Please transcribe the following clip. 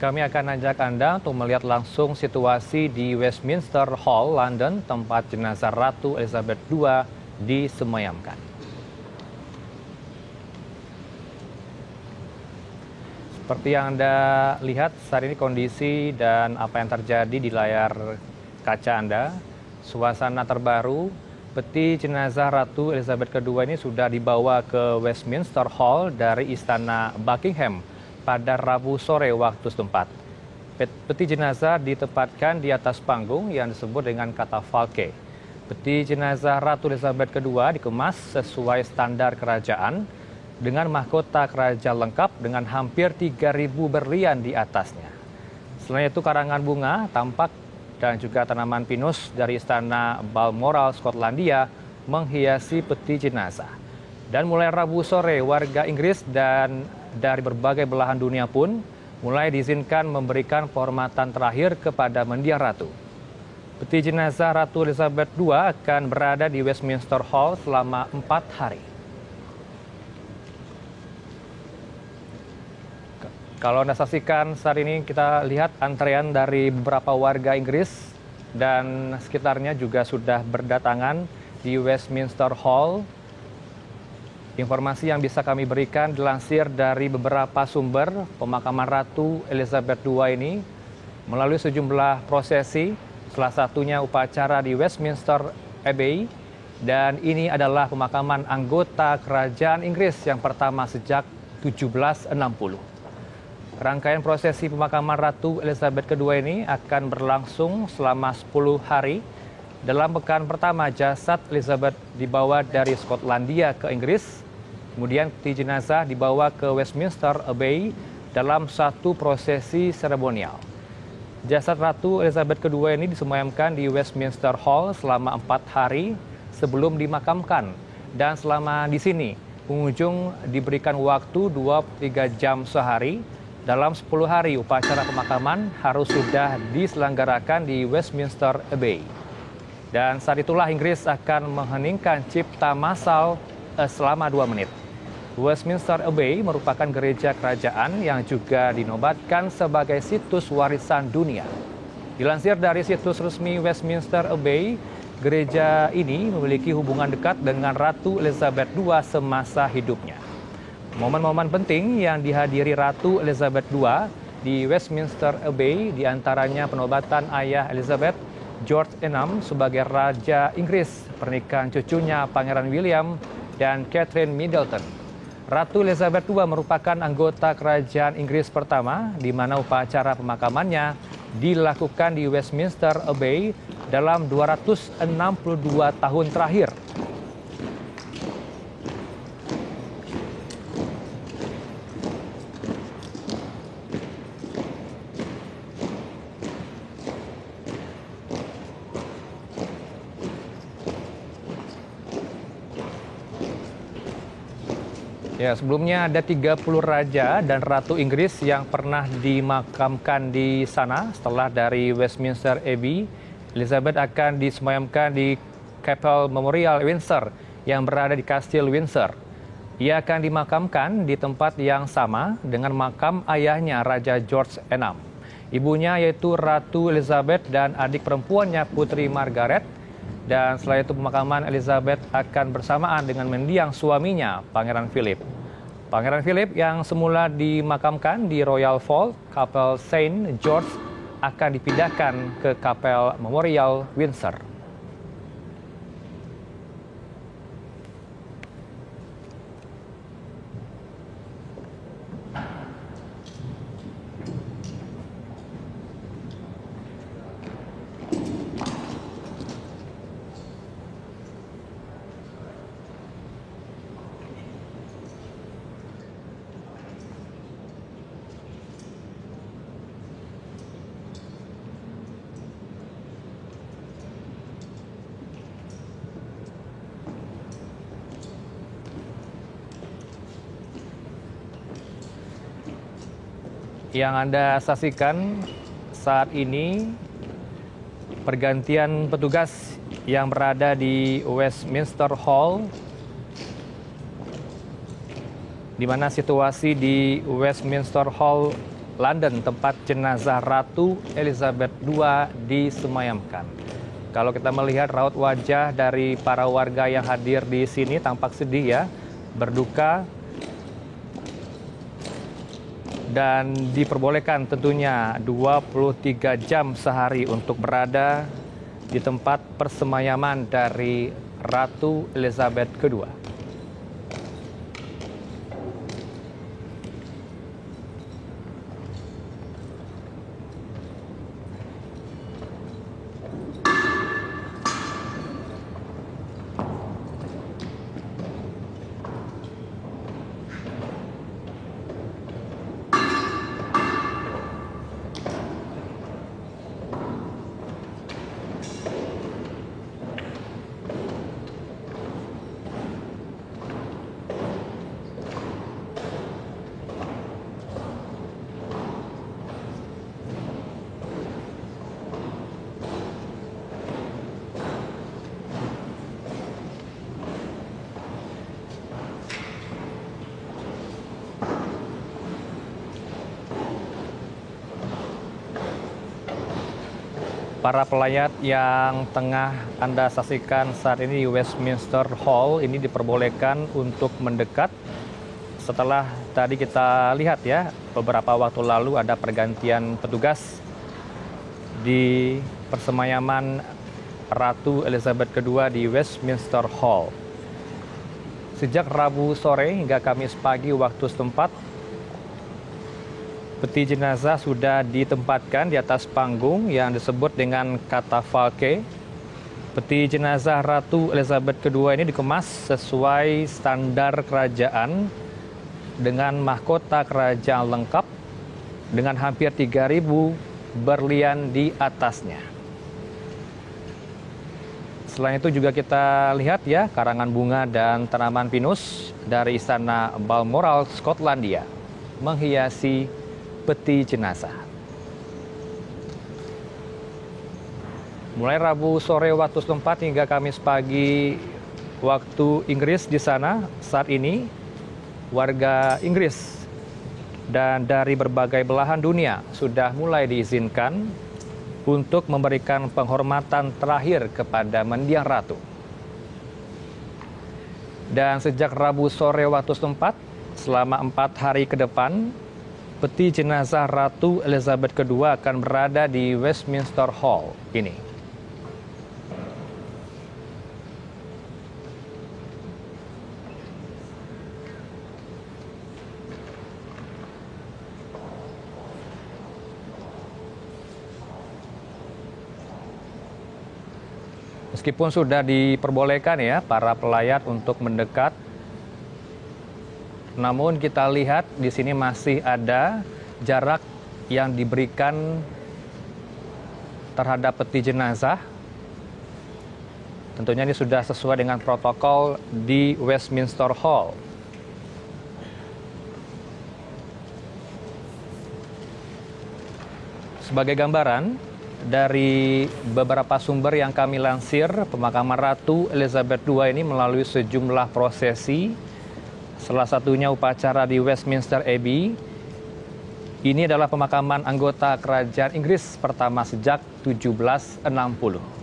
Kami akan ajak Anda untuk melihat langsung situasi di Westminster Hall, London, tempat jenazah Ratu Elizabeth II disemayamkan. Seperti yang Anda lihat saat ini kondisi dan apa yang terjadi di layar kaca Anda, suasana terbaru, peti jenazah Ratu Elizabeth II ini sudah dibawa ke Westminster Hall dari Istana Buckingham pada Rabu sore waktu setempat. Peti jenazah ditempatkan di atas panggung yang disebut dengan katafalke. Peti jenazah Ratu Elizabeth II dikemas sesuai standar kerajaan dengan mahkota kerajaan lengkap dengan hampir 3.000 berlian di atasnya. Selain itu karangan bunga, tampak dan juga tanaman pinus dari Istana Balmoral, Skotlandia menghiasi peti jenazah. Dan mulai Rabu sore, warga Inggris dan dari berbagai belahan dunia pun mulai diizinkan memberikan penghormatan terakhir kepada mendiang Ratu. Peti jenazah Ratu Elizabeth II akan berada di Westminster Hall selama 4 hari. Kalau Anda saksikan saat ini kita lihat antrean dari beberapa warga Inggris dan sekitarnya juga sudah berdatangan di Westminster Hall. Informasi yang bisa kami berikan dilansir dari beberapa sumber, pemakaman Ratu Elizabeth II ini melalui sejumlah prosesi, salah satunya upacara di Westminster Abbey, dan ini adalah pemakaman anggota kerajaan Inggris yang pertama sejak 1760. Rangkaian prosesi pemakaman Ratu Elizabeth II ini akan berlangsung selama 10 hari. Dalam pekan pertama, jasad Elizabeth dibawa dari Skotlandia ke Inggris. Kemudian peti jenazah dibawa ke Westminster Abbey dalam satu prosesi seremonial. Jasad Ratu Elizabeth II ini disemayamkan di Westminster Hall selama 4 hari sebelum dimakamkan. Dan selama di sini, pengunjung diberikan waktu 23 jam sehari. Dalam 10 hari, upacara pemakaman harus sudah diselenggarakan di Westminster Abbey. Dan saat itulah Inggris akan mengheningkan cipta massal selama 2 menit. Westminster Abbey merupakan gereja kerajaan yang juga dinobatkan sebagai situs warisan dunia. Dilansir dari situs resmi Westminster Abbey, gereja ini memiliki hubungan dekat dengan Ratu Elizabeth II semasa hidupnya. Momen-momen penting yang dihadiri Ratu Elizabeth II di Westminster Abbey diantaranya penobatan ayah Elizabeth, George VI sebagai Raja Inggris, pernikahan cucunya Pangeran William dan Catherine Middleton. Ratu Elizabeth II merupakan anggota kerajaan Inggris pertama di mana upacara pemakamannya dilakukan di Westminster Abbey dalam 262 tahun terakhir. Ya, sebelumnya ada 30 raja dan ratu Inggris yang pernah dimakamkan di sana. Setelah dari Westminster Abbey, Elizabeth akan disemayamkan di Capel Memorial Windsor yang berada di Kastil Windsor. Ia akan dimakamkan di tempat yang sama dengan makam ayahnya Raja George VI. Ibunya yaitu Ratu Elizabeth dan adik perempuannya Putri Margaret. Dan setelah itu pemakaman Elizabeth akan bersamaan dengan mendiang suaminya, Pangeran Philip. Pangeran Philip yang semula dimakamkan di Royal Vault, Kapel Saint George akan dipindahkan ke Kapel Memorial Windsor. Yang Anda saksikan saat ini pergantian petugas yang berada di Westminster Hall, di mana situasi di Westminster Hall London, tempat jenazah Ratu Elizabeth II disemayamkan. Kalau kita melihat raut wajah dari para warga yang hadir di sini tampak sedih ya, berduka, dan diperbolehkan tentunya 23 jam sehari untuk berada di tempat persemayaman dari Ratu Elizabeth II. Para pelayat yang tengah Anda saksikan saat ini di Westminster Hall ini diperbolehkan untuk mendekat setelah tadi kita lihat ya, beberapa waktu lalu ada pergantian petugas di persemayaman Ratu Elizabeth II di Westminster Hall. Sejak Rabu sore hingga Kamis pagi waktu setempat, peti jenazah sudah ditempatkan di atas panggung yang disebut dengan katafalke. Peti jenazah Ratu Elizabeth II ini dikemas sesuai standar kerajaan dengan mahkota kerajaan lengkap dengan hampir 3.000 berlian di atasnya. Selain itu juga kita lihat ya, karangan bunga dan tanaman pinus dari Istana Balmoral, Skotlandia menghiasi peti jenazah. Mulai Rabu sore waktu setempat hingga Kamis pagi waktu Inggris di sana, saat ini warga Inggris dan dari berbagai belahan dunia sudah mulai diizinkan untuk memberikan penghormatan terakhir kepada mendiang ratu. Dan sejak Rabu sore waktu setempat, selama 4 hari ke depan, peti jenazah Ratu Elizabeth II akan berada di Westminster Hall ini. Meskipun sudah diperbolehkan ya para pelayat untuk mendekat, namun kita lihat di sini masih ada jarak yang diberikan terhadap peti jenazah. Tentunya ini sudah sesuai dengan protokol di Westminster Hall. Sebagai gambaran, dari beberapa sumber yang kami lansir, pemakaman Ratu Elizabeth II ini melalui sejumlah prosesi. Salah satunya upacara di Westminster Abbey. Ini adalah pemakaman anggota kerajaan Inggris pertama sejak 1760.